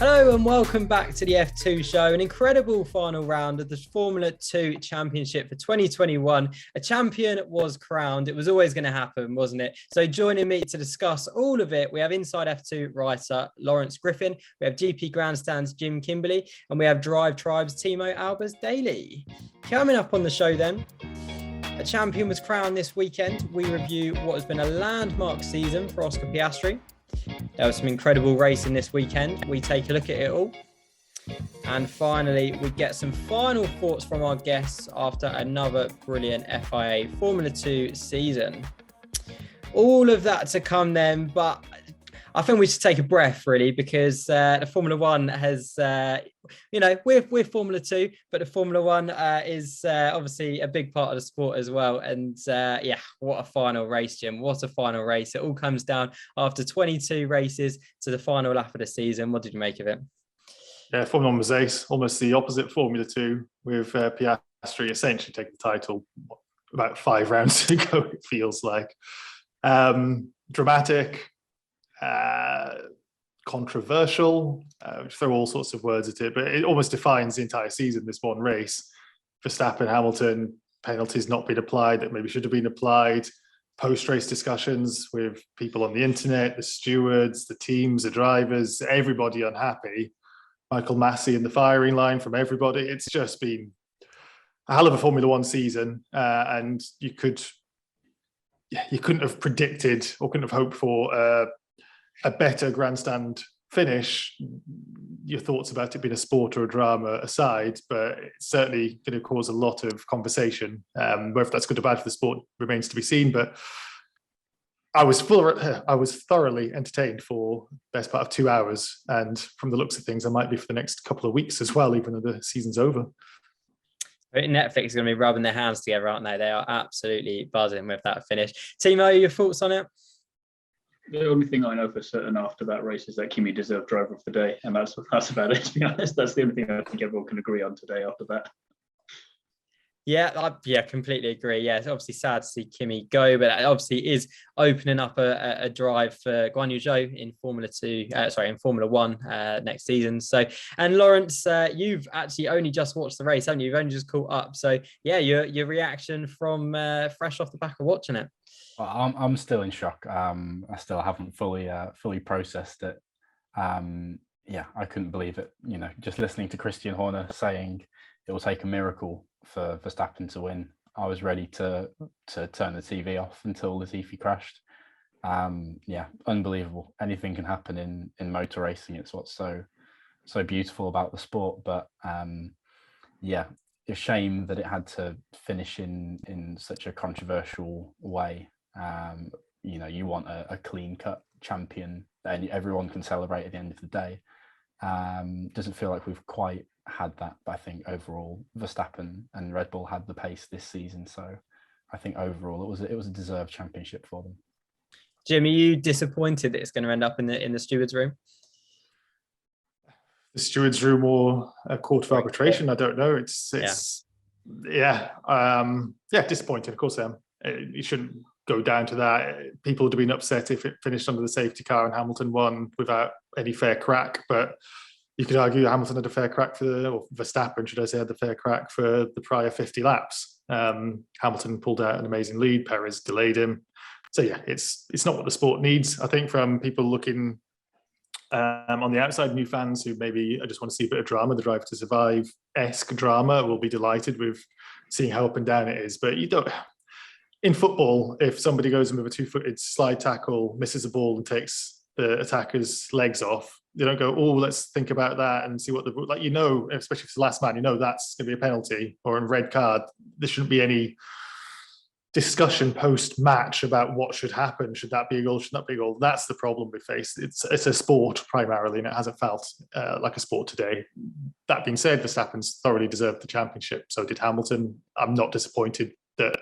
Hello and welcome back to the F2 show, an incredible final round of the Formula 2 Championship for 2021. A champion was crowned. It was always going to happen, wasn't it? So joining me to discuss all of it, we have Inside F2 writer Lawrence Griffin, we have GP Grandstand's Jim Kimberley, and we have Drive Tribe's Timo Albers Daly. Coming up on the show then, a champion was crowned this weekend. We review what has been a landmark season for Oscar Piastri. There was some incredible racing this weekend. We take a look at it all. And finally, we get some final thoughts from our guests after another brilliant FIA Formula 2 season. All of that to come then, but I think we should take a breath really, because the Formula 1 has, we're Formula 2, but the Formula 1 is obviously a big part of the sport as well. And what a final race, Jim. What a final race. It all comes down after 22 races to the final lap of the season. What did you make of it? Yeah, Formula 1 was ace, almost the opposite Formula 2, with Piastri essentially taking the title about 5 rounds to go, it feels like. Dramatic. Controversial, throw all sorts of words at it, but it almost defines the entire season, this one race. Verstappen, Hamilton, penalties not being applied that maybe should have been applied, post-race discussions with people on the internet, the stewards, the teams, the drivers, everybody unhappy. Michael Massey in the firing line from everybody. It's just been a hell of a Formula 1 season, and you couldn't have predicted or couldn't have hoped for a better grandstand finish. Your thoughts about it being a sport or a drama aside, but it's certainly going to cause a lot of conversation. Whether that's good or bad for the sport remains to be seen, but I was thoroughly entertained for the best part of 2 hours, and from the looks of things, I might be for the next couple of weeks as well, even though the season's over. Netflix is going to be rubbing their hands together, aren't they? They are absolutely buzzing with that finish. Timo, your thoughts on it? The only thing I know for certain after that race is that Kimi deserved driver of the day, and that's about it, to be honest. That's the only thing I think everyone can agree on today after that. Yeah, completely agree. Yeah, it's obviously sad to see Kimi go, but it obviously is opening up a drive for Guan Yu Zhou in Formula 1 next season. So, and Lawrence, you've actually only just watched the race, haven't you? You've only just caught up. So, yeah, your reaction from fresh off the back of watching it. I'm still in shock. I still haven't fully processed it. I couldn't believe it. Just listening to Christian Horner saying it will take a miracle for Verstappen to win. I was ready to turn the TV off until Latifi crashed. Unbelievable. Anything can happen in motor racing. It's what's so beautiful about the sport. But it's a shame that it had to finish in such a controversial way. You want a clean-cut champion and everyone can celebrate at the end of the day. Doesn't feel like we've quite had that, but I think overall Verstappen and Red Bull had the pace this season, so I think overall it was a deserved championship for them. Jim, are you disappointed that it's going to end up in the stewards' room? The stewards' room or a court of arbitration? I don't know. It's disappointed. Of course, it shouldn't go down to that. People would have been upset if it finished under the safety car and Hamilton won without any fair crack, but you could argue Hamilton had a fair crack or Verstappen, should I say, had the fair crack for the prior 50 laps. Hamilton pulled out an amazing lead. Perez delayed him. So yeah, it's not what the sport needs. I think from people looking on the outside, new fans who maybe I just want to see a bit of drama, the Drive to Survive-esque drama, will be delighted with seeing how up and down it is. But you don't. In football, if somebody goes in with a 2-footed slide tackle, misses a ball and takes the attacker's legs off, they don't go, oh, let's think about that and see what especially if it's the last man, that's going to be a penalty or a red card. There shouldn't be any discussion post-match about what should happen. Should that be a goal? Should that be a goal? That's the problem we face. It's a sport primarily, and it hasn't felt like a sport today. That being said, Verstappen's thoroughly deserved the championship. So did Hamilton. I'm not disappointed that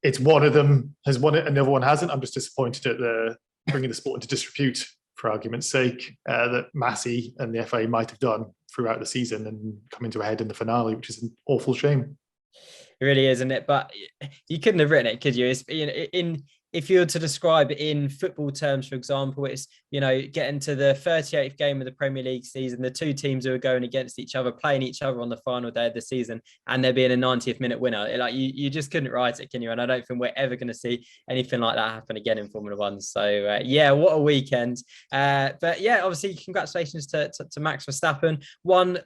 it's one of them has won it and the other one hasn't. I'm just disappointed at bringing the sport into disrepute, for argument's sake, that Massey and the FA might have done throughout the season and come into a head in the finale, which is an awful shame. It really is, isn't it? But you couldn't have written it, could you? It's, in if you were to describe it in football terms, for example, it's, getting to the 38th game of the Premier League season, the two teams who are going against each other, playing each other on the final day of the season, and there being a 90th minute winner. Like you just couldn't write it, can you? And I don't think we're ever going to see anything like that happen again in Formula One. So what a weekend. But yeah, obviously congratulations to Max Verstappen.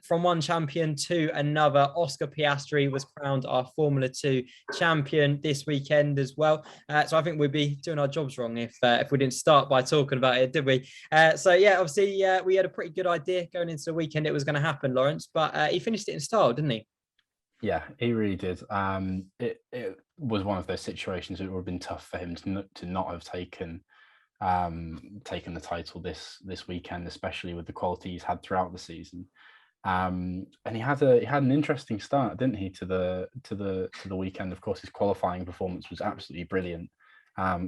From one champion to another. Oscar Piastri was crowned our Formula 2 champion this weekend as well. So I think we'd be doing our jobs wrong if we didn't start by talking about it, did we? Obviously we had a pretty good idea going into the weekend it was going to happen, Lawrence, but he finished it in style, didn't he? Yeah, he really did. It was one of those situations it would have been tough for him to not have taken the title this weekend, especially with the quality he's had throughout the season. And he had an interesting start, didn't he, to the weekend. Of course, his qualifying performance was absolutely brilliant.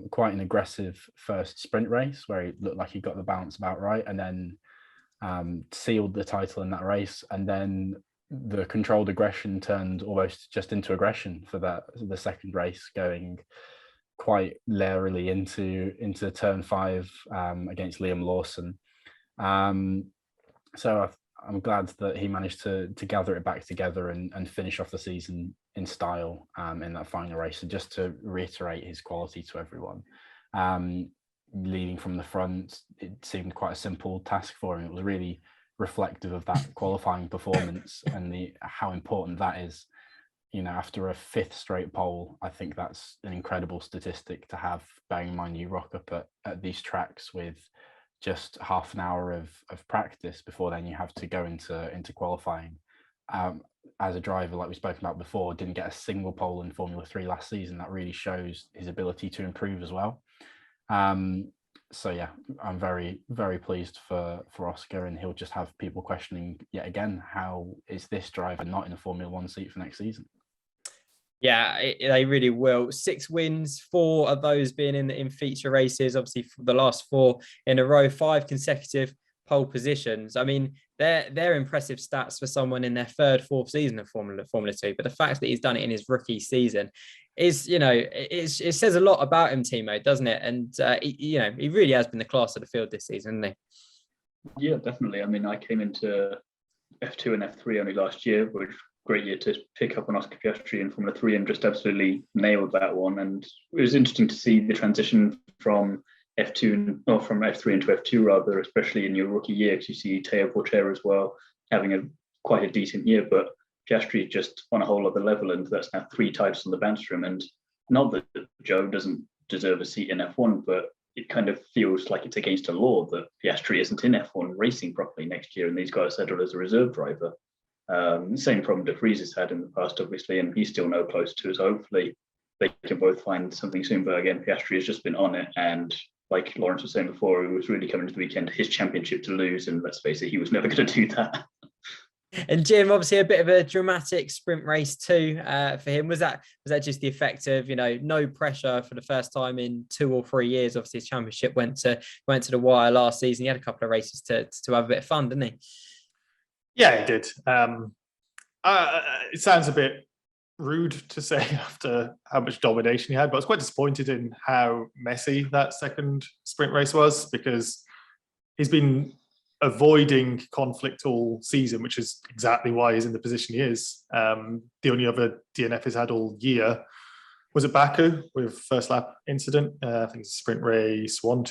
Quite an aggressive first sprint race where he looked like he got the balance about right, and then sealed the title in that race. And then the controlled aggression turned almost just into aggression for the second race, going quite laterally into turn 5 against Liam Lawson. So I'm glad that he managed to gather it back together and finish off the season in style in that final race. And just to reiterate his quality to everyone, leading from the front, it seemed quite a simple task for him. It was really reflective of that qualifying performance and how important that is. After a 5th straight pole, I think that's an incredible statistic to have, bearing in mind you rock up at these tracks with just half an hour of practice before then you have to go into qualifying. As a driver, like we spoke about before, didn't get a single pole in Formula 3 last season. That really shows his ability to improve as well. So yeah, I'm very, very pleased for Oscar, and he'll just have people questioning yet again, how is this driver not in a Formula 1 seat for next season? Yeah, they really will. 6 wins, 4 of those being in feature races. Obviously, for the last 4 in a row, 5 consecutive pole positions. I mean, they're impressive stats for someone in their 3rd, 4th season of Formula 2. But the fact that he's done it in his rookie season is, it says a lot about him, Timo, doesn't it? And he really has been the class of the field this season, hasn't he? Yeah, definitely. I mean, I came into F2 and F3 only last year, which great year to pick up on Oscar Piastri in Formula 3 and just absolutely nailed that one. And it was interesting to see the transition from F3 into F2 rather, especially in your rookie year, because you see Teo Porcher as well having quite a decent year, but Piastri just on a whole other level, and that's now 3 titles on the bench for him. And not that Joe doesn't deserve a seat in F1, but it kind of feels like it's against a law that Piastri isn't in F1 racing properly next year, and these guys settled as a reserve driver. Same problem De Vries has had in the past, obviously, and he's still no closer to it. So hopefully they can both find something soon. But again, Piastri has just been on it, and like Lawrence was saying before, it was really coming to the weekend, his championship to lose, and let's face it, he was never going to do that. And Jim, obviously a bit of a dramatic sprint race too for him. Was that just the effect of no pressure for the first time in 2 or 3 years? Obviously his championship went to the wire last season. He had a couple of races to have a bit of fun, didn't he? Yeah, he did. It sounds a bit rude to say after how much domination he had, but I was quite disappointed in how messy that second sprint race was, because he's been avoiding conflict all season, which is exactly why he's in the position he is. The only other DNF he's had all year was at Baku with first lap incident. I think it's sprint race 1.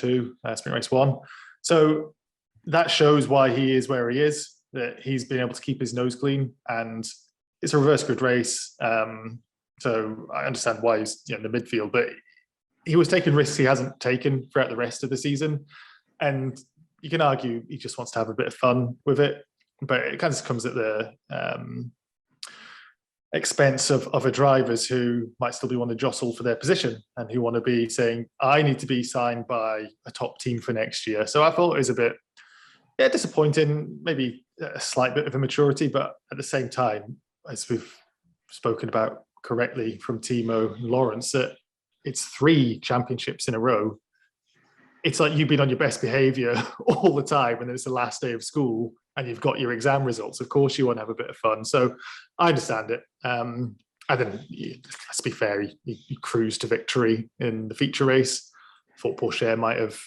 So that shows why he is where he is, that he's been able to keep his nose clean, and it's a reverse grid race. So I understand why he's in the midfield, but he was taking risks he hasn't taken throughout the rest of the season. And you can argue he just wants to have a bit of fun with it, but it kind of comes at the expense of other drivers who might still be wanting to jostle for their position and who want to be saying, I need to be signed by a top team for next year. So I thought it was a bit disappointing, maybe a slight bit of immaturity, but at the same time, as we've spoken about correctly from Timo and Lawrence, that it's 3 championships in a row. It's like you've been on your best behavior all the time, and it's the last day of school and you've got your exam results. Of course you want to have a bit of fun. So I understand it. And then, let's be fair, he cruised to victory in the feature race. Thought Porsche might have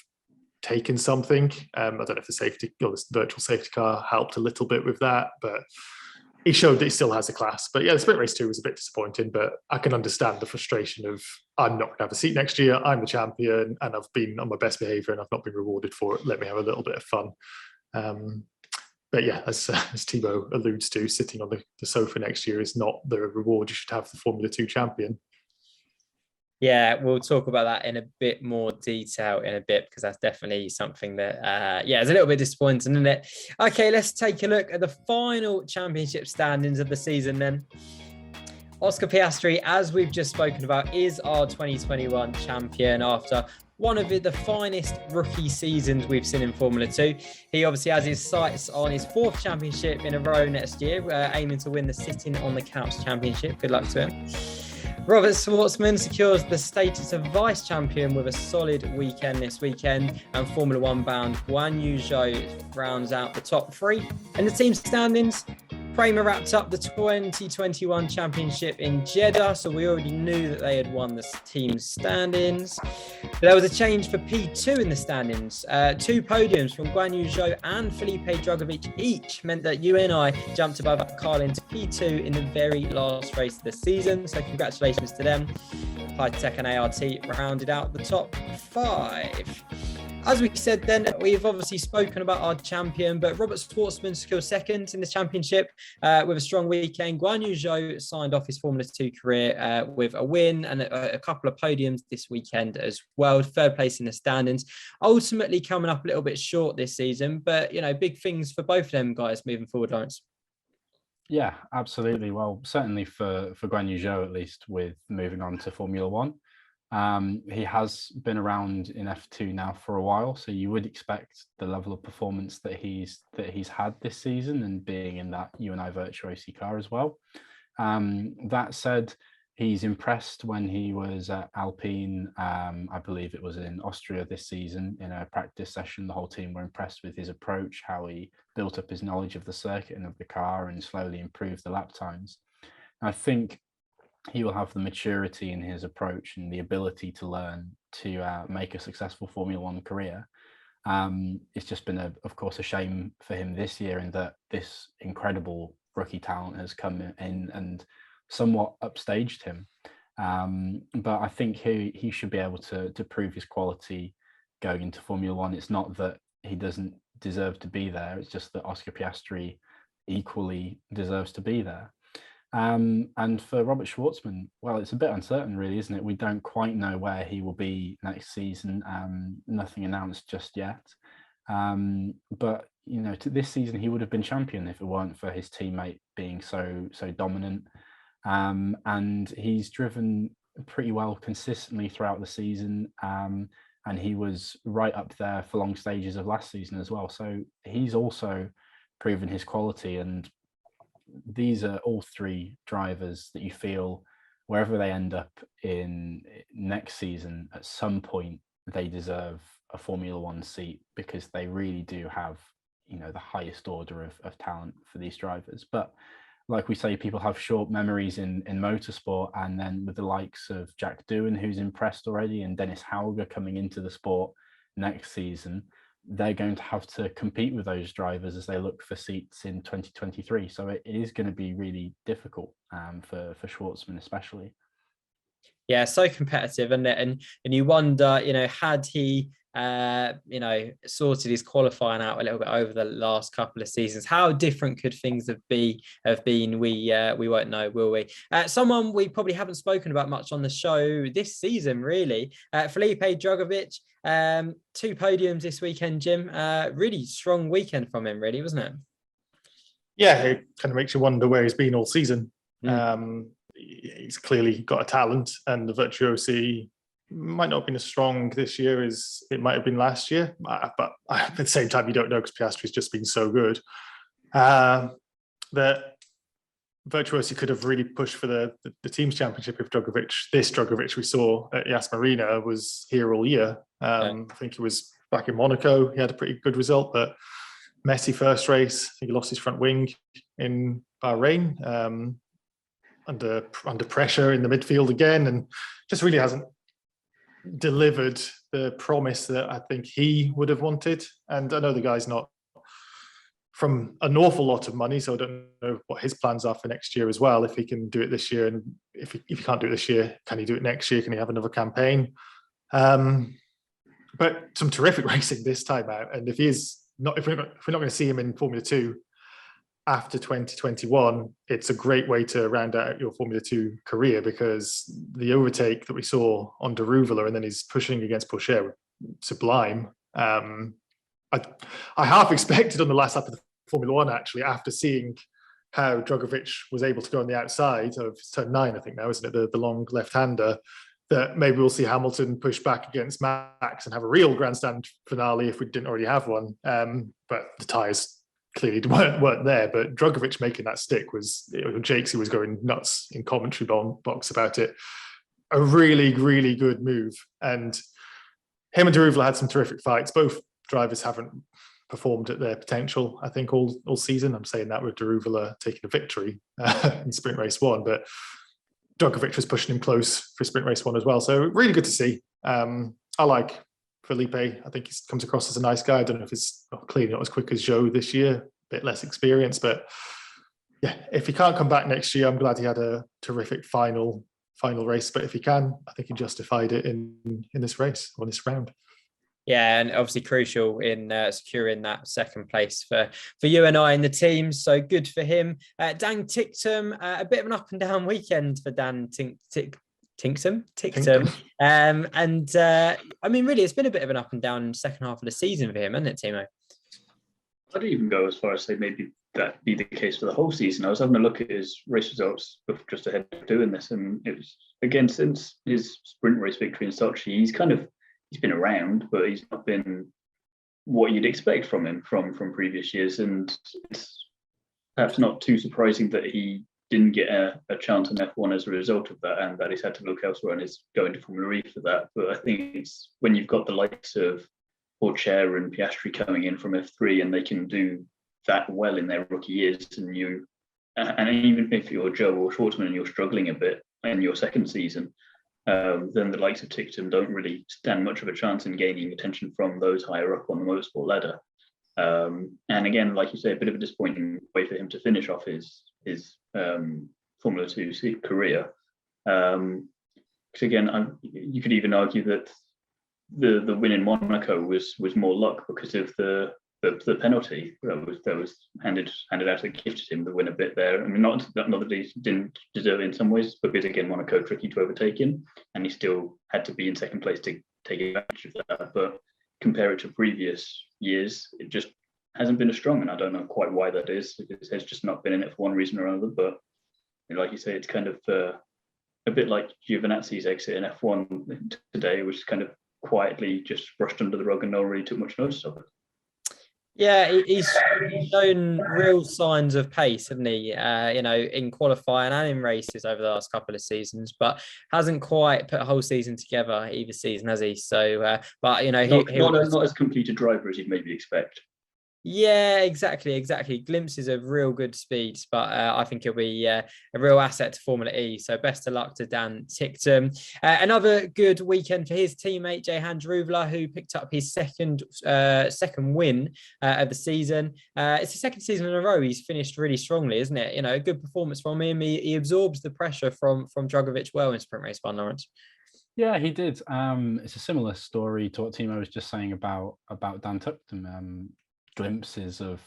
taken something. I don't know if the safety or this virtual safety car helped a little bit with that, but he showed that he still has a class. But yeah, the sprint race 2 was a bit disappointing, but I can understand the frustration of, I'm not going to have a seat next year. I'm the champion and I've been on my best behavior and I've not been rewarded for it. Let me have a little bit of fun. But yeah, as Thibaut alludes to, sitting on the sofa next year is not the reward you should have the Formula 2 champion. Yeah, we'll talk about that in a bit more detail in a bit, because that's definitely something that, is a little bit disappointing, isn't it? Okay, let's take a look at the final championship standings of the season then. Oscar Piastri, as we've just spoken about, is our 2021 champion after one of the finest rookie seasons we've seen in Formula 2. He obviously has his sights on his 4th championship in a row next year, aiming to win the Sitting on the Couch championship. Good luck to him. Robert Schwartzman secures the status of vice champion with a solid weekend this weekend, and Formula 1 bound Guan Yu Zhou rounds out the top 3. And the team standings, Prema wrapped up the 2021 championship in Jeddah, so we already knew that they had won the team standings. But there was a change for P2 in the standings. 2 podiums from Guan Yu Zhou and Felipe Drugovich each meant that UNI jumped above Carlin to P2 in the very last race of the season, so congratulations to them. High Tech and ART rounded out the top 5. As we said then, we've obviously spoken about our champion, but Robert Schwartzman secured 2nd in the championship with a strong weekend. Guan Yu Zhou signed off his Formula 2 career with a win and a couple of podiums this weekend as well. 3rd place in the standings. Ultimately coming up a little bit short this season, but, big things for both of them guys moving forward, Lawrence. Yeah, absolutely. Well, certainly for Guan Yu Zhou, at least, with moving on to Formula 1. He has been around in F2 now for a while, so you would expect the level of performance that he's had this season, and being in that UNI Virtuosi car as well. That said, he's impressed when he was at Alpine. I believe it was in Austria this season in a practice session. The whole team were impressed with his approach, how he built up his knowledge of the circuit and of the car and slowly improved the lap times. I think he will have the maturity in his approach and the ability to learn to make a successful Formula 1 career. It's just been, of course, a shame for him this year in that this incredible rookie talent has come in and somewhat upstaged him. But I think he should be able to prove his quality going into Formula 1. It's not that he doesn't deserve to be there. It's just that Oscar Piastri equally deserves to be there. And for Robert Schwartzman, well, it's a bit uncertain, really, isn't it? We don't quite know where he will be next season. Nothing announced just yet. But to this season, he would have been champion if it weren't for his teammate being so dominant. And he's driven pretty well consistently throughout the season. And he was right up there for long stages of last season as well. So he's also proven his quality. And these are all 3 drivers that you feel wherever they end up in next season, at some point they deserve a Formula 1 seat, because they really do have, the highest order of talent for these drivers. But like we say, people have short memories in motorsport, and then with the likes of Jack Doohan, who's impressed already, and Dennis Hauger coming into the sport next season, they're going to have to compete with those drivers as they look for seats in 2023. So it is going to be really difficult for Schwartzman especially. Yeah, so competitive, isn't it? And you wonder, had he sorted his qualifying out a little bit over the last couple of seasons, how different could things have been? We won't know, will we? Someone we probably haven't spoken about much on the show this season, really. Felipe Drugovich, 2 podiums this weekend, Jim. Really strong weekend from him, really, wasn't it? Yeah, it kind of makes you wonder where he's been all season. He's clearly got a talent, and the Virtuosi might not have been as strong this year as it might have been last year, but at the same time, you don't know, because Piastri's just been so good. That Virtuosi could have really pushed for the team's championship if this Drugovich we saw at Yas Marina was here all year. I think he was back in Monaco. He had a pretty good result, but messy first race. I think he lost his front wing in Bahrain. under pressure in the midfield again, and just really hasn't delivered the promise that I think he would have wanted. And I know the guy's not from an awful lot of money, so I don't know what his plans are for next year as well. If he can do it this year, and if he can't do it this year, can he do it next year? Can he have another campaign? But some terrific racing this time out. And if we're not going to see him in Formula 2 after 2021, it's a great way to round out your Formula 2 career, because the overtake that we saw on Deruvula and then he's pushing against Pourchaire, sublime. I half expected on the last lap of the Formula 1, actually, after seeing how Drugovich was able to go on the outside of turn 9, I think now, isn't it, the long left-hander, that maybe we'll see Hamilton push back against Max and have a real grandstand finale if we didn't already have one. But the tyres clearly weren't there. But Drugovich making that stick was, Jakesy was going nuts in commentary box about it. A really, really good move. And him and Deruvilla had some terrific fights. Both drivers haven't performed at their potential, I think, all season. I'm saying that with Deruvilla taking a victory in Sprint Race 1, but Drugovich was pushing him close for Sprint Race 1 as well. So really good to see. I like Felipe. I think he comes across as a nice guy. I don't know if he's clearly not as quick as Joe this year, a bit less experience, but yeah, if he can't come back next year, I'm glad he had a terrific final race. But if he can, I think he justified it in this race, or this round. Yeah, and obviously crucial in securing that second place for you and I in the team. So good for him. Dan Ticktum, a bit of an up and down weekend for Dan Ticktum. I mean, really, it's been a bit of an up and down second half of the season for him, hasn't it, Timo? I'd even go as far as say maybe that be the case for the whole season. I was having a look at his race results just ahead of doing this, and it was, again, since his sprint race victory in Sochi, he's been around, but he's not been what you'd expect from him from previous years. And it's perhaps not too surprising that he didn't get a chance in F1 as a result of that, and that he's had to look elsewhere and is going to Formula E for that. But I think it's when you've got the likes of Pourchaire and Piastre coming in from F3 and they can do that well in their rookie years, and even if you're Joe or Schwartzman and you're struggling a bit in your second season, then the likes of Ticktum don't really stand much of a chance in gaining attention from those higher up on the motorsport ladder. And again, like you say, a bit of a disappointing way for him to finish off his Formula 2 career. Because again, you could even argue that the win in Monaco was more luck because of the penalty that was handed out as a gift to him, the win a bit there. I mean, not that he didn't deserve it in some ways, because again, Monaco tricky to overtake him, and he still had to be in second place to take advantage of that. But compare it to previous years, it just hasn't been as strong, and I don't know quite why that is. It has just not been in it for one reason or another. But like you say, it's kind of a bit like Giovinazzi's exit in F1 today, which is kind of quietly just brushed under the rug and no one really took much notice of it. Yeah, he's shown real signs of pace, hasn't he? In qualifying and in races over the last couple of seasons, but hasn't quite put a whole season together either season, has he? So, but not as complete a driver as you'd maybe expect. Yeah, exactly. Glimpses of real good speeds, but I think he'll be a real asset to Formula E. So best of luck to Dan Ticktum. Another good weekend for his teammate Jehan Deruvilla, who picked up his second win of the season. It's the second season in a row he's finished really strongly, isn't it? A good performance from him. He absorbs the pressure from Drugovich well in Sprint Race 1, Lawrence. Yeah, he did. It's a similar story to what Timo was just saying about Dan Ticktum. Glimpses of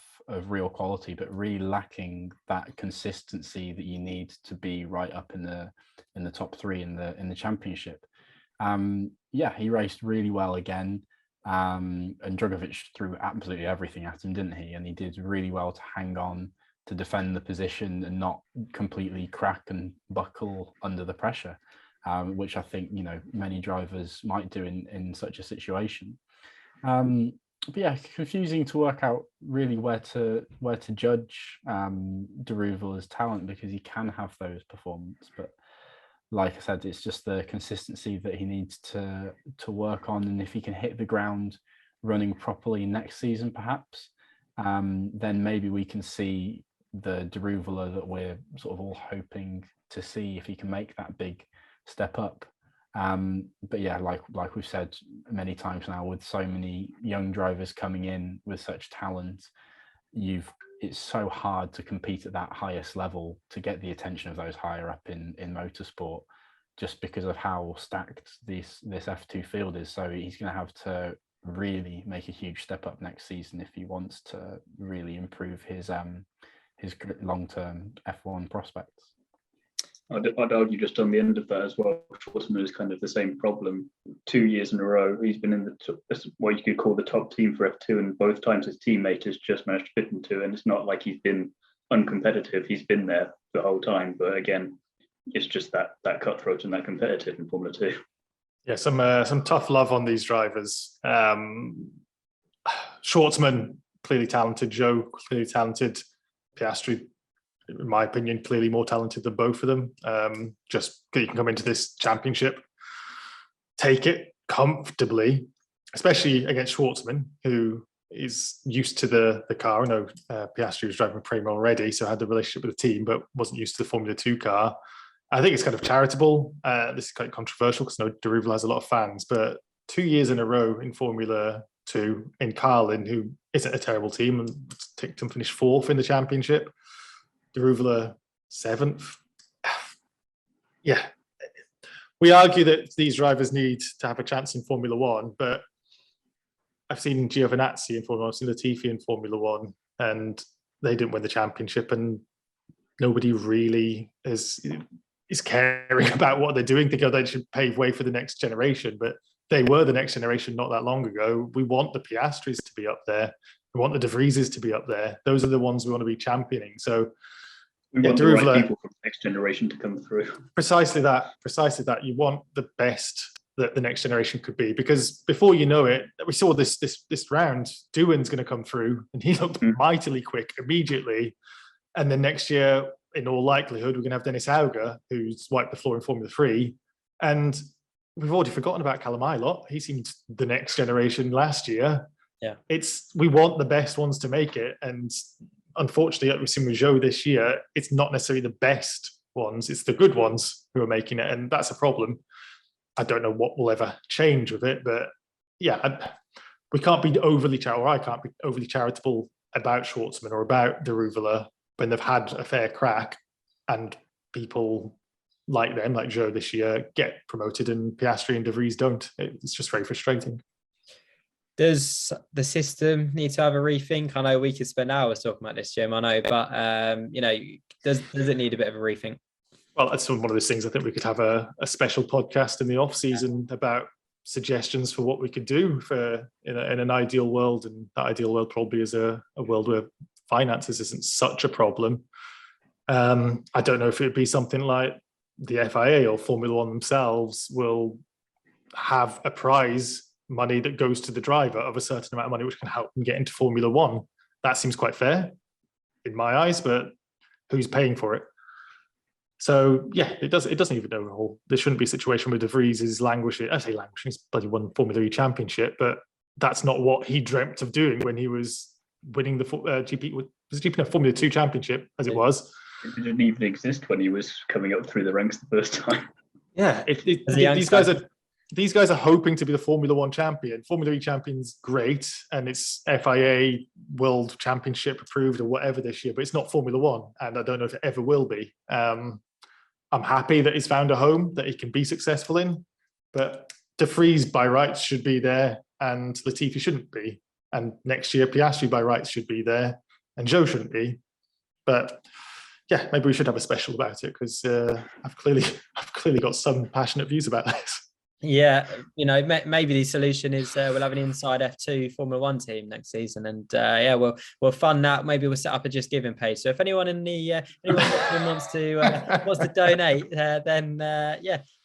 real quality, but really lacking that consistency that you need to be right up in the top three in the championship. He raced really well again, and Drugovich threw absolutely everything at him, didn't he? And he did really well to hang on, to defend the position and not completely crack and buckle under the pressure, which I think many drivers might do in such a situation. But yeah, confusing to work out really where to judge Deruvilla's talent, because he can have those performances, but like I said, it's just the consistency that he needs to work on. And if he can hit the ground running properly next season, perhaps, then maybe we can see the Deruvilla that we're sort of all hoping to see if he can make that big step up. But yeah, like we've said many times now, with so many young drivers coming in with such talent, it's so hard to compete at that highest level to get the attention of those higher up in motorsport, just because of how stacked this F2 field is. So he's going to have to really make a huge step up next season if he wants to really improve his long-term F1 prospects. I'd argue just on the end of that as well, Schwartzman is kind of the same problem. 2 years in a row, he's been in what you could call the top team for F2, and both times his teammate has just managed to fit into, and it's not like he's been uncompetitive. He's been there the whole time, but again, it's just that cutthroat and that competitive in Formula 2. Yeah, some tough love on these drivers. Schwartzman, clearly talented. Zhou, clearly talented. Piastri, in my opinion, clearly more talented than both of them. Just you can come into this championship, take it comfortably, especially against Schwartzman, who is used to the car. I know Piastri was driving Prema already, so had the relationship with the team, but wasn't used to the Formula 2 car. I think it's kind of charitable. This is quite controversial because I know de Reuvel has a lot of fans, but 2 years in a row in Formula 2 in Carlin, who isn't a terrible team, and ticked and finished fourth in the championship. De Reuvel 7th. Yeah. We argue that these drivers need to have a chance in Formula 1, but I've seen Giovinazzi in Formula 1, I've seen Latifi in Formula 1, and they didn't win the championship, and nobody really is caring about what they're doing. They should pave way for the next generation, but they were the next generation not that long ago. We want the Piastris to be up there. We want the De Vrieses to be up there. Those are the ones we want to be championing. So we want the right people from the next generation to come through. Precisely that. You want the best that the next generation could be, because before you know it, we saw this round, Doohan's going to come through, and he looked mightily quick immediately. And then next year, in all likelihood, we're going to have Dennis Auger, who's wiped the floor in Formula 3. And we've already forgotten about Callum Ilott. He seemed the next generation last year. Yeah, we want the best ones to make it. And unfortunately, like we've seen with Zhou this year, it's not necessarily the best ones. It's the good ones who are making it. And that's a problem. I don't know what will ever change with it. But yeah, we can't be overly charitable, or I can't be overly charitable about Schwartzman or about de Reuvel when they've had a fair crack, and people like them, like Zhou this year, get promoted and Piastri and De Vries don't. It's just very frustrating. Does the system need to have a rethink? I know we could spend hours talking about this, Jim, I know, but does it need a bit of a rethink? Well, that's one of those things. I think we could have a special podcast in the off season about suggestions for what we could do in an ideal world, and that ideal world probably is a world where finances isn't such a problem. I don't know if it would be something like the FIA or Formula 1 themselves will have a prize money that goes to the driver of a certain amount of money, which can help them get into Formula 1. That seems quite fair in my eyes, but who's paying for it? So yeah, it doesn't even overhaul. There shouldn't be a situation where De Vries is languishing. I say languishing, he's bloody won Formula 3 championship, but that's not what he dreamt of doing when he was winning the Formula 2 championship, as it was. It didn't even exist when he was coming up through the ranks the first time. Yeah, these guys are hoping to be the Formula 1 champion. Formula 3 champion's great, and it's FIA World Championship approved or whatever this year, but it's not Formula 1, and I don't know if it ever will be. I'm happy that he's found a home that he can be successful in, but De Vries by rights should be there, and Latifi shouldn't be. And next year, Piastri by rights should be there, and Zhou shouldn't be. But yeah, maybe we should have a special about it, because I've clearly got some passionate views about this. Yeah, maybe the solution is we'll have an inside F2 Formula 1 team next season, and we'll fund that. Maybe we'll set up a Just Giving page. So if anyone in the wants to donate, then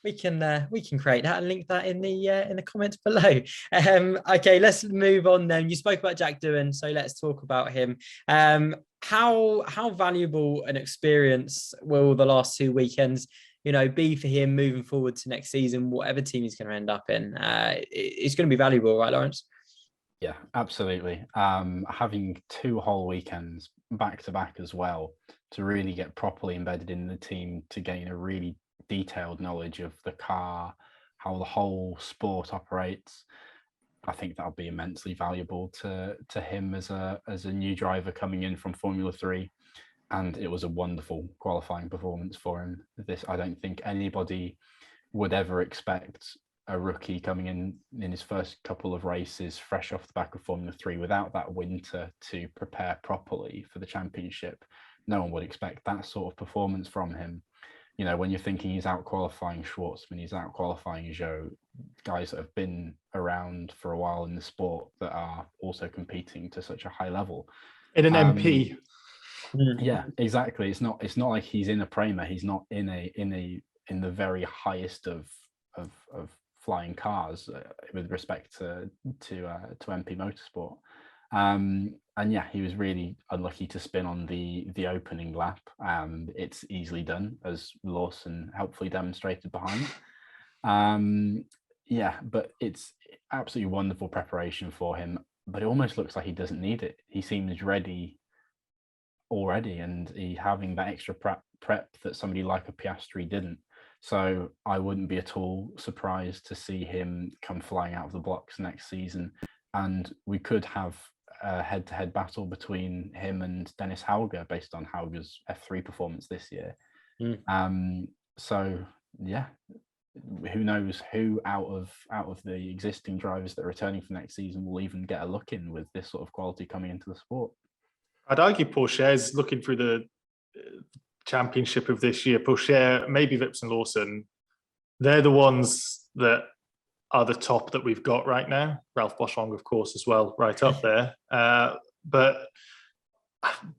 we can create that and link that in the comments below. Okay, let's move on then. You spoke about Jack Doohan, so let's talk about him. How valuable an experience will the last 2 weekends be for him moving forward to next season, whatever team he's going to end up in? It's going to be valuable, right, Lawrence? Yeah, absolutely. Having 2 whole weekends back to back as well to really get properly embedded in the team, to gain a really detailed knowledge of the car, how the whole sport operates. I think that'll be immensely valuable to him as a new driver coming in from Formula 3. And it was a wonderful qualifying performance for him. I don't think anybody would ever expect a rookie coming in his first couple of races fresh off the back of Formula 3 without that winter to prepare properly for the championship. No one would expect that sort of performance from him. You know, when you're thinking he's out qualifying Schwartzman, he's out qualifying Zhou, guys that have been around for a while in the sport that are also competing to such a high level. In an MP. Yeah, exactly. It's not like he's in a Prema. He's not in the very highest of flying cars with respect to MP Motorsport. And yeah, he was really unlucky to spin on the opening lap. It's easily done, as Lawson helpfully demonstrated behind. Yeah, but it's absolutely wonderful preparation for him. But it almost looks like he doesn't need it. He seems ready already, and he having that extra prep that somebody like a Piastre didn't. So I wouldn't be at all surprised to see him come flying out of the blocks next season, and we could have a head-to-head battle between him and Dennis Hauger based on Hauger's F3 performance this year. So yeah, who knows who out of the existing drivers that are returning for next season will even get a look in with this sort of quality coming into the sport. I'd argue Pourchaire's looking through the championship of this year. Pourchaire, maybe Vips and Lawson, they're the ones that are the top that we've got right now. Ralph Boschung, of course, as well, right up there. But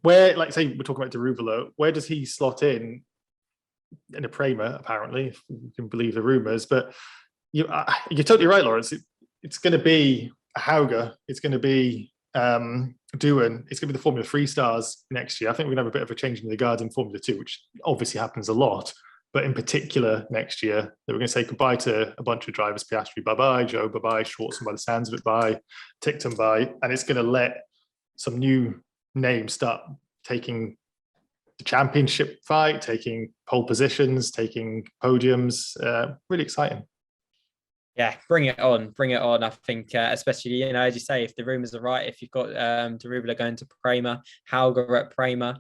where, like, say, we're talking about Deruvolo, where does he slot in a Prema, apparently, if you can believe the rumours? But you're totally right, Lawrence. It's going to be a Hauger. It's going to be Doohan. It's going to be the Formula 3 stars next year. I think we're going to have a bit of a change in the guard in Formula 2, which obviously happens a lot. But in particular, next year, that we're going to say goodbye to a bunch of drivers. Piastri, bye-bye. Zhou, bye-bye. Schwartzman, by the sounds of it, bye. Tickton, bye. And it's going to let some new names start taking the championship fight, taking pole positions, taking podiums. Really exciting. Yeah, bring it on. I think, especially, as you say, if the rumours are right, if you've got Deruvolo going to Prema, Hauger at Prema,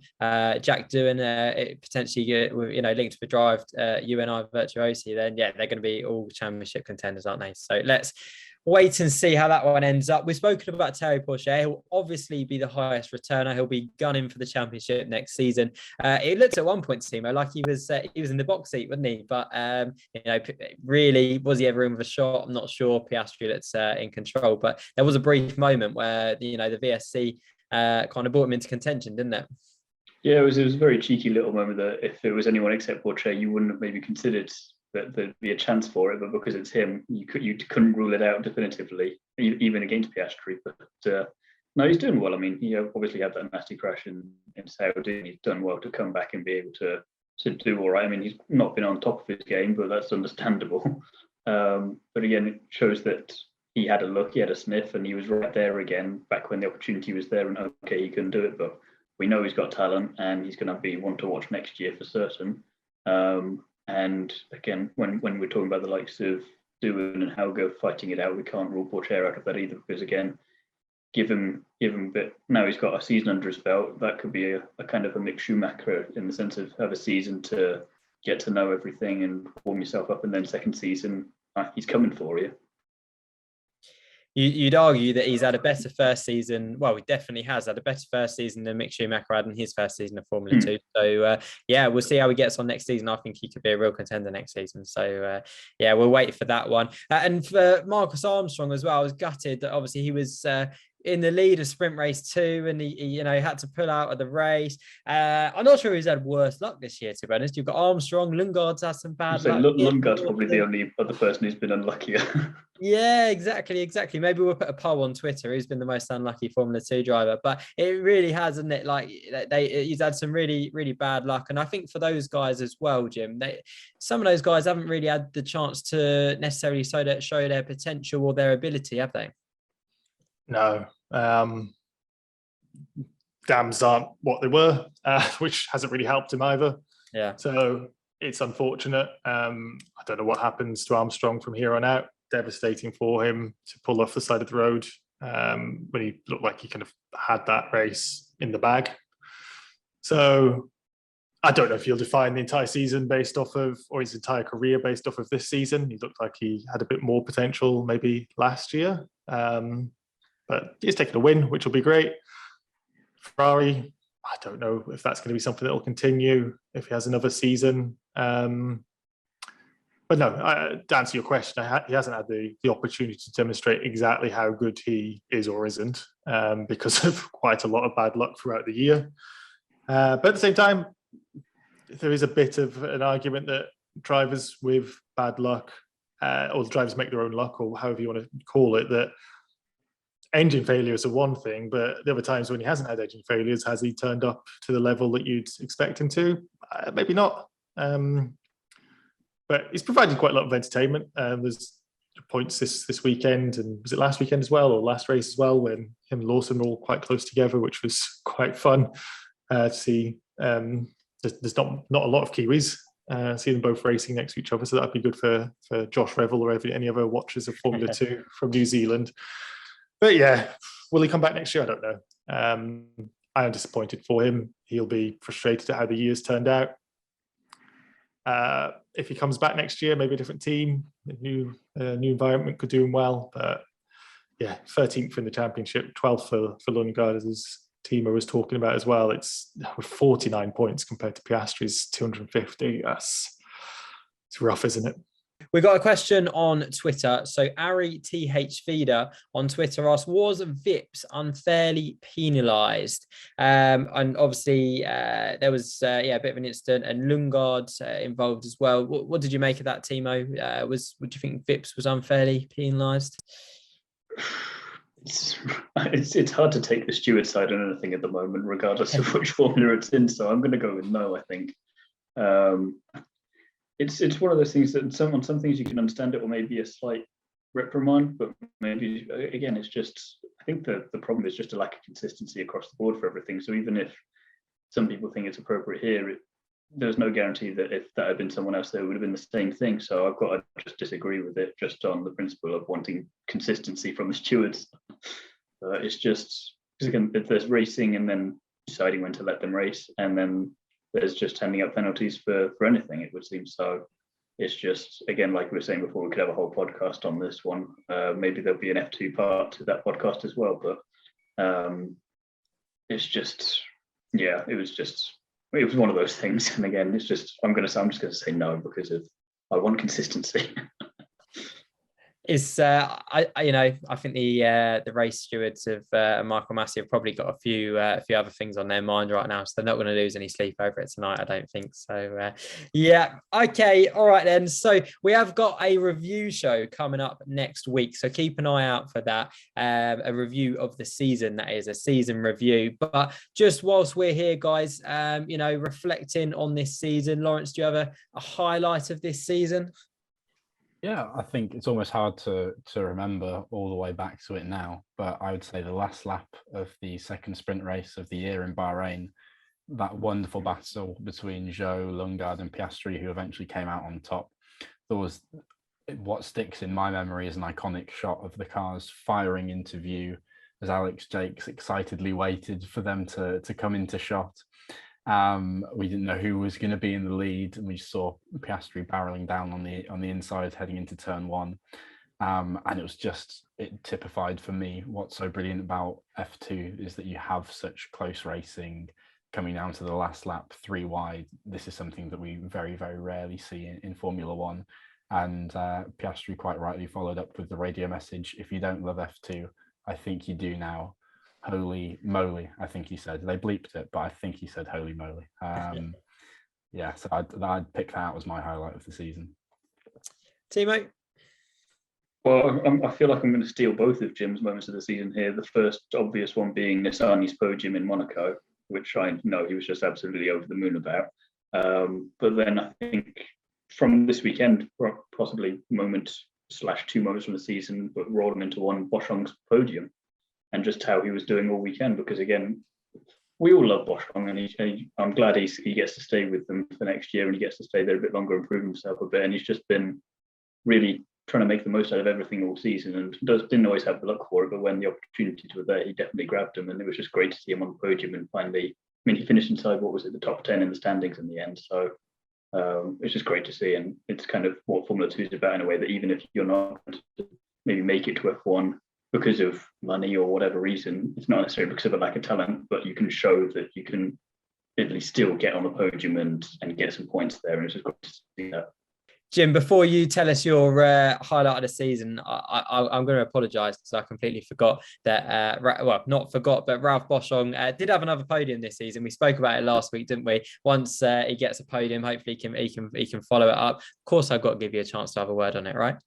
Jack Doohan potentially, linked with Drive, UNI Virtuosi, then yeah, they're going to be all championship contenders, aren't they? So let's wait and see how that one ends up. We've spoken about Terry Pourchaire. He'll obviously be the highest returner. He'll be gunning for the championship next season. It looked at one point, Timo, like he was in the box seat, wasn't he? But really, was he ever in with a shot? I'm not sure. Piastri looked in control, but there was a brief moment where the VSC kind of brought him into contention, didn't it? Yeah, it was a very cheeky little moment that if it was anyone except Pourchaire, you wouldn't have maybe considered that there'd be a chance for it, but because it's him, you couldn't rule it out definitively, even against Piastri. But no, he's doing well. I mean, he obviously had that nasty crash in Saudi, and he's done well to come back and be able to do all right. I mean, he's not been on top of his game, but that's understandable. But again, it shows that he had a look, he had a sniff, and he was right there again back when the opportunity was there. And okay, he couldn't do it, but we know he's got talent, and he's going to be one to watch next year for certain. And again, when we're talking about the likes of Doohan and Hauger fighting it out, we can't rule Pourchaire out of that either, because again, give him a bit. Now he's got a season under his belt. That could be a kind of a Mick Schumacher in the sense of have a season to get to know everything and warm yourself up, and then second season he's coming for you. You'd argue that he's had a better first season. Well, he definitely has had a better first season than Mick Schumacher had in his first season of Formula 2. So, we'll see how he gets on next season. I think he could be a real contender next season. So, we'll wait for that one. And for Marcus Armstrong as well, I was gutted that obviously he was in the lead of sprint race 2, and he had to pull out of the race. I'm not sure who's had worse luck this year, to be honest. You've got Armstrong, Lundgaard's had some bad luck. Lundgaard's probably the only other person who's been unluckier. Yeah, exactly. Maybe we'll put a poll on Twitter who's been the most unlucky Formula 2 driver, but it really has, isn't it? Like he's had some really, really bad luck. And I think for those guys as well, Jim, some of those guys haven't really had the chance to necessarily show their potential or their ability, have they? No. Dams aren't what they were, which hasn't really helped him either. Yeah. So it's unfortunate. I don't know what happens to Armstrong from here on out. Devastating for him to pull off the side of the road when he looked like he kind of had that race in the bag. So I don't know if he'll define the entire season based off of, or his entire career based off of this season. He looked like he had a bit more potential maybe last year. But he's taken a win, which will be great. Ferrari, I don't know if that's going to be something that will continue if he has another season. But no, to answer your question, he hasn't had the opportunity to demonstrate exactly how good he is or isn't because of quite a lot of bad luck throughout the year. But at the same time, there is a bit of an argument that drivers with bad luck, or the drivers make their own luck, or however you want to call it, that engine failures are one thing, but the other times when he hasn't had engine failures, has he turned up to the level that you'd expect him to? Maybe not. But he's provided quite a lot of entertainment. There's points this weekend, and was it last weekend as well, or last race as well, when him and Lawson were all quite close together, which was quite fun to see. There's not a lot of Kiwis. See them both racing next to each other, so that'd be good for Josh Revel or any other watchers of Formula 2 from New Zealand. But yeah, will he come back next year? I don't know. I am disappointed for him. He'll be frustrated at how the year's turned out. If he comes back next year, maybe a different team, a new environment could do him well. But yeah, 13th in the championship, 12th for Lundgaard, as his teamer was talking about as well. It's with 49 points compared to Piastre's 250. It's rough, isn't it? We got a question on Twitter. So Ari TH Feeder on Twitter asked, was Vips unfairly penalised? And obviously there was a bit of an incident, and Lundgaard involved as well. What did you make of that, Timo? Would you think Vips was unfairly penalised? It's hard to take the steward side on anything at the moment, regardless of which formula it's in. So I'm going to go with no, I think. It's one of those things that on some things you can understand it, or maybe a slight reprimand, but maybe again it's just, I think the problem is just a lack of consistency across the board for everything. So even if some people think it's appropriate here, there's no guarantee that if that had been someone else, there would have been the same thing. So I've got to just disagree with it, just on the principle of wanting consistency from the stewards. It's just, because again, if there's racing and then deciding when to let them race, and then there's just handing out penalties for anything, it would seem. So it's just, again, like we were saying before, we could have a whole podcast on this one. Maybe there'll be an F2 part to that podcast as well. But it's just, yeah, it was one of those things. And again, it's just, I'm just going to say no, because I want consistency. Is I think the race stewards of Michael Massey have probably got a few other things on their mind right now, so they're not going to lose any sleep over it tonight, I don't think so. Okay, all right then. So we have got a review show coming up next week, so keep an eye out for that. A review of the season, that is a season review. But just whilst we're here, guys, reflecting on this season, Lawrence, do you have a highlight of this season? Yeah, I think it's almost hard to remember all the way back to it now, but I would say the last lap of the second sprint race of the year in Bahrain, that wonderful battle between Zhou, Lundgaard and Piastre, who eventually came out on top. There was what sticks in my memory as an iconic shot of the cars firing into view as Alex Jakes excitedly waited for them to come into shot. We didn't know who was going to be in the lead, and we saw Piastri barreling down on the inside heading into turn one, and it typified for me what's so brilliant about F2 is that you have such close racing coming down to the last lap 3 wide. This is something that we very, very rarely see in Formula One, and Piastri quite rightly followed up with the radio message, if you don't love F2, I think you do now. Holy moly, I think he said. They bleeped it, but I think he said holy moly. So I'd pick that out as my highlight of the season. Timo? Well, I feel like I'm going to steal both of Jim's moments of the season here. The first obvious one being Nissani's podium in Monaco, which I know he was just absolutely over the moon about. But then I think from this weekend, possibly moment/2 moments from the season, but roll them into one, Boschong's podium. and just how he was doing all weekend. Because again, we all love Boschung, and I'm glad he gets to stay with them for next year, and he gets to stay there a bit longer and prove himself a bit. And he's just been really trying to make the most out of everything all season, and didn't always have the luck for it, but when the opportunities were there, he definitely grabbed them, and it was just great to see him on the podium. And finally, I mean, he finished inside, what was it, the top 10 in the standings in the end. So it's just great to see, and it's kind of what Formula 2 is about in a way, that even if you're not maybe make it to F1 because of money or whatever reason, it's not necessarily because of a lack of talent, but you can show that you can at least still get on the podium and get some points there, and it's just great to see that. Jim, before you tell us your highlight of the season, I'm going to apologise because I completely forgot that, not forgot, but Ralph Boschung did have another podium this season. We spoke about it last week, didn't we? Once he gets a podium, hopefully he can follow it up. Of course, I've got to give you a chance to have a word on it, right?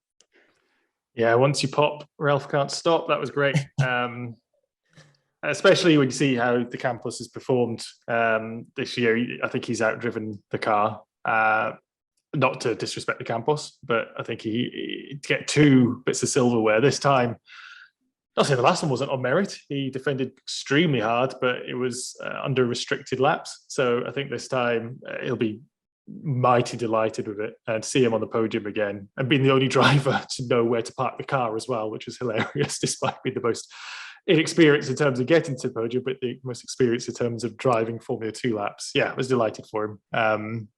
Yeah, once you pop, Ralph can't stop. That was great. Especially when you see how the Campus has performed this year. I think he's outdriven the car. Not to disrespect the Campos, but I think he to get 2 bits of silverware this time. I'll say the last one wasn't on merit. He defended extremely hard, but it was under restricted laps. So I think this time he'll be mighty delighted with it, and see him on the podium again, and being the only driver to know where to park the car as well, which was hilarious, despite being the most inexperienced in terms of getting to the podium, but the most experienced in terms of driving Formula 2 laps. Yeah, I was delighted for him.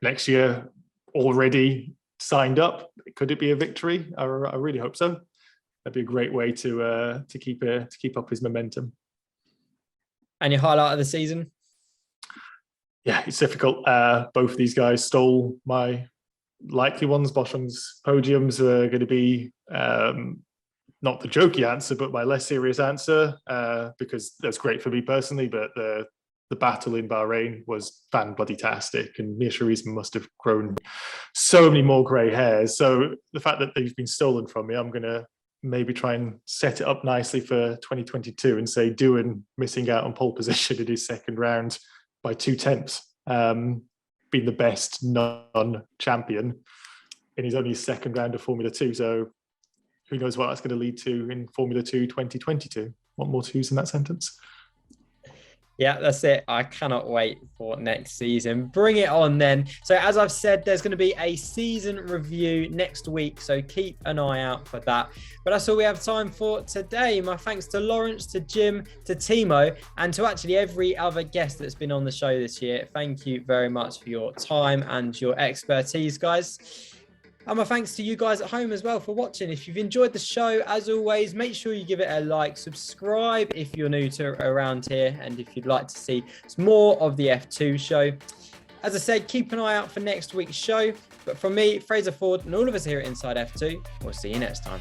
Next year, already signed up. Could it be a victory? I really hope so. That'd be a great way to keep up his momentum. And your highlight of the season? Yeah, it's difficult. Both of these guys stole my likely ones. Boschung's podiums are going to be not the jokey answer, but my less serious answer, because that's great for me personally. But the battle in Bahrain was fan-bloody-tastic, and Nisha must have grown so many more grey hairs. So the fact that they've been stolen from me, I'm going to maybe try and set it up nicely for 2022 and say Doohan missing out on pole position in his second round by 0.2, being the best non-champion in his only second round of Formula 2. So who knows what that's going to lead to in Formula 2 2022. Want more twos in that sentence? Yeah, that's it. I cannot wait for next season. Bring it on then. So as I've said, there's going to be a season review next week, so keep an eye out for that. But that's all we have time for today. My thanks to Lawrence, to Jim, to Timo, and to actually every other guest that's been on the show this year. Thank you very much for your time and your expertise, guys. And my thanks to you guys at home as well for watching. If you've enjoyed the show, as always, make sure you give it a like, subscribe if you're new to around here, and if you'd like to see some more of the F2 show. As I said, keep an eye out for next week's show. But from me, Fraser Ford, and all of us here at Inside F2, we'll see you next time.